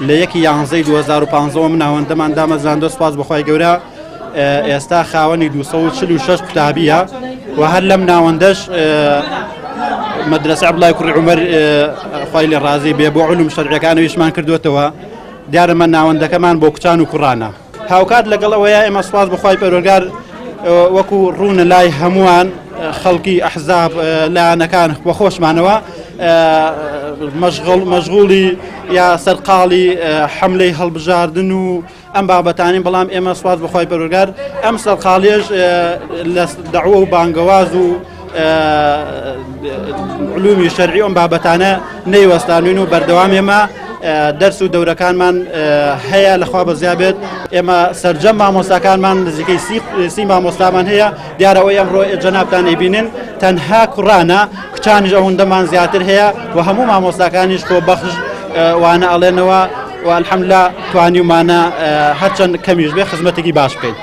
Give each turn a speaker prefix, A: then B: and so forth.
A: لە 1/11/2015 ناوەندەمان دامەزراندۆ سوپاس بەخوای گەورە ئێستا خاوەنی 246 قوتابیە و هەر لەم ناوەندەش مەدرسە عەبدوڵای کوڕی عومەر خوای لێ ڕازی بێ بۆ علوم شەرعیەکانەوەیشمان کردوێتەوە دیارەمە ناوەندەکەمان بۆ کچان و کوڕانە هاوکات لەگەڵ ئەوەیە ئێمە سوپاس بەخوای پەروەردگار وەکو ڕوونە لای هەمووان خەڵکی ئەحزاب لایەنەکان بە خۆشمانەوە مەشغوڵی یا سەرقاڵی حەملەی هەڵبژاردن و ئەم بابەتانین بەڵام ئێمە سوپاس بەخوای پەروەردگار ئەم سەرقاڵیەش لە دەعوە و بانگەواز و علومی شەرعی ئەم بابەتانە نەیوەستانوین و بەردەوام ئێمە دەرس و دەورەکانمان هەیە لەخوا بەزیا بێت ئێمە سەرجەم مامۆستاکانمان نزیکەی 30 مامۆستامان هەیە دیارەوەی ئەمڕۆ جەنابتان ئەیبینن تەنها کوڕانە کچانیش ئەوەندەمان زیاتر هەیە و هەموو مامۆستاکانیش خۆبەخش وانە ئەڵێنەوە و الحەمدوللا توانیمانە هەرچەند کەمیش بێ خزمەتێکی باش بکەین.